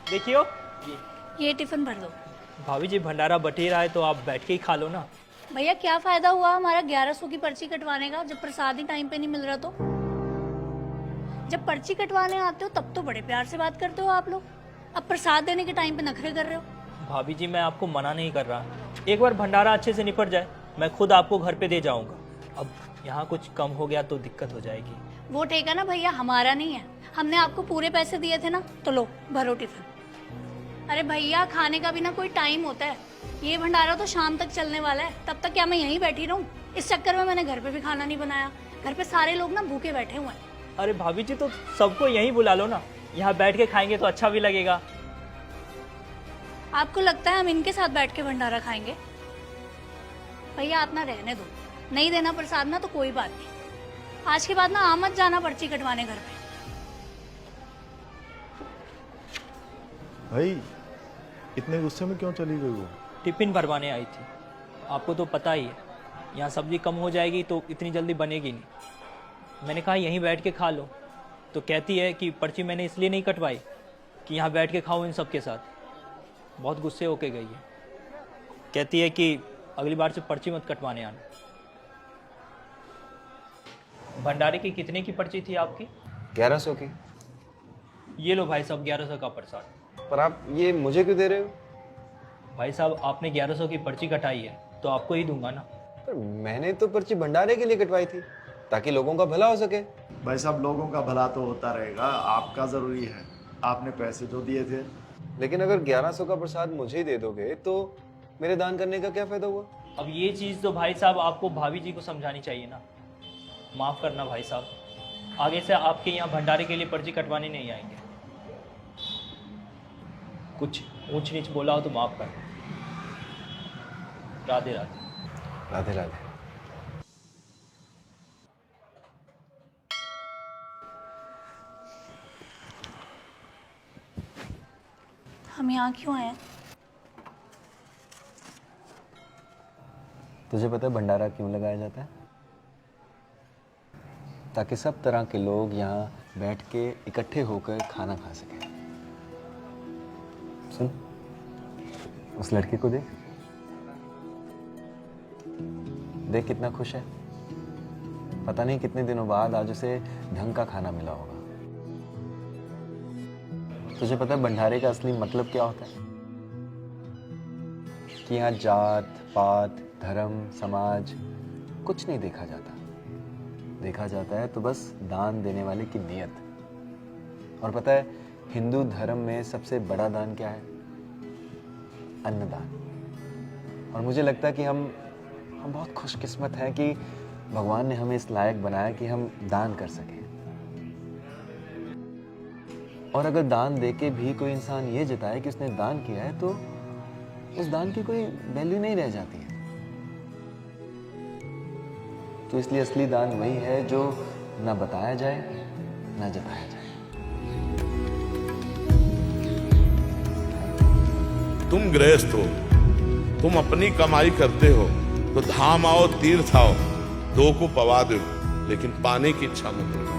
देखियो ये टिफिन भर दो। भाभी जी, भंडारा बटी रहा है तो आप बैठ के ही खा लो ना। भैया क्या फायदा हुआ हमारा 1100 की पर्ची कटवाने का जब प्रसाद ही टाइम पे नहीं मिल रहा तो। जब पर्ची कटवाने आते हो तब तो बड़े प्यार से बात करते हो आप लोग, अब प्रसाद देने के टाइम पे नखरे कर रहे हो। भाभी जी, मैं आपको मना नहीं कर रहा, एक बार भंडारा अच्छे से निपट जाए मैं खुद आपको घर पे दे जाऊंगा। अब यहाँ कुछ कम हो गया तो दिक्कत हो जाएगी। वो ठेका ना भैया हमारा नहीं है, हमने आपको पूरे पैसे दिए थे ना, तो लो भरो टिफिन। अरे भैया खाने का भी ना कोई टाइम होता है, ये भंडारा तो शाम तक चलने वाला है, तब तक क्या मैं यहीं बैठी रहूं? इस चक्कर में मैंने घर पे भी खाना नहीं बनाया, घर पे सारे लोग ना भूखे बैठे हुए हैं। अरे भाभी जी, तो सबको यहीं बुला लो ना, यहाँ बैठ के खाएंगे तो अच्छा भी लगेगा। आपको लगता है हम इनके साथ बैठ के भंडारा खाएंगे? भैया आप ना रहने दो, नहीं देना प्रसाद ना तो कोई बात नहीं, आज के बाद ना आ मत जाना पर्ची कटवाने घर पे। भाई इतने गुस्से में क्यों चली गई वो? टिफिन भरवाने आई थी, आपको तो पता ही है यहाँ सब्जी कम हो जाएगी तो इतनी जल्दी बनेगी नहीं। मैंने कहा यहीं बैठ के खा लो, तो कहती है कि पर्ची मैंने इसलिए नहीं कटवाई कि यहाँ बैठ के खाओ इन सब के साथ। बहुत गुस्से होके गई है, कहती है कि अगली बार से पर्ची मत कटवाने आना। भंडारे की कितने की पर्ची थी आपकी? 1100 की। ये लो भाई साहब 1100 का प्रसाद। पर आप ये मुझे क्यों दे रहे हो? भाई साहब आपने 1100 की पर्ची कटाई है तो आपको ही दूंगा ना। पर मैंने तो पर्ची भंडारे के लिए कटवाई थी ताकि लोगों का भला हो सके। भाई साहब लोगों का भला तो होता रहेगा, आपका जरूरी है, आपने पैसे जो दिए थे। लेकिन अगर 1100 का प्रसाद मुझे ही दे दोगे तो मेरे दान करने का क्या फायदा हुआ? अब ये चीज़ तो भाई साहब आपको भाभी जी को समझानी चाहिए ना। माफ़ करना भाई साहब, आगे से आपके यहाँ भंडारे के लिए पर्ची कटवाने नहीं आएंगे। कुछ ऊंच नीच बोला हो तो माफ़ कर। राधे राधे। राधे राधे। हम यहाँ क्यों आए? तुझे पता है भंडारा क्यों लगाया जाता है? ताकि सब तरह के लोग यहाँ बैठ के इकट्ठे होकर खाना खा सकें। सुन, उस लड़की को देख, देख कितना खुश है। पता नहीं कितने दिनों बाद आज उसे ढंग का खाना मिला होगा। तुझे पता है भंडारे का असली मतलब क्या होता है? कि यहाँ जात पात धर्म समाज कुछ नहीं देखा जाता, देखा जाता है तो बस दान देने वाले की नीयत। और पता है हिंदू धर्म में सबसे बड़ा दान क्या है? अन्नदान। और मुझे लगता है कि हम बहुत खुशकिस्मत हैं कि भगवान ने हमें इस लायक बनाया कि हम दान कर सकें। और अगर दान देके भी कोई इंसान ये जताए कि उसने दान किया है तो उस दान की कोई वैल्यू नहीं रह जाती है। तो इसलिए असली दान वही है जो ना बताया जाए ना जताया जाए। तुम गृहस्थ हो, तुम अपनी कमाई करते हो तो धाम आओ तीर्थ आओ, दो को पवा दो, लेकिन पाने की इच्छा मत रखो।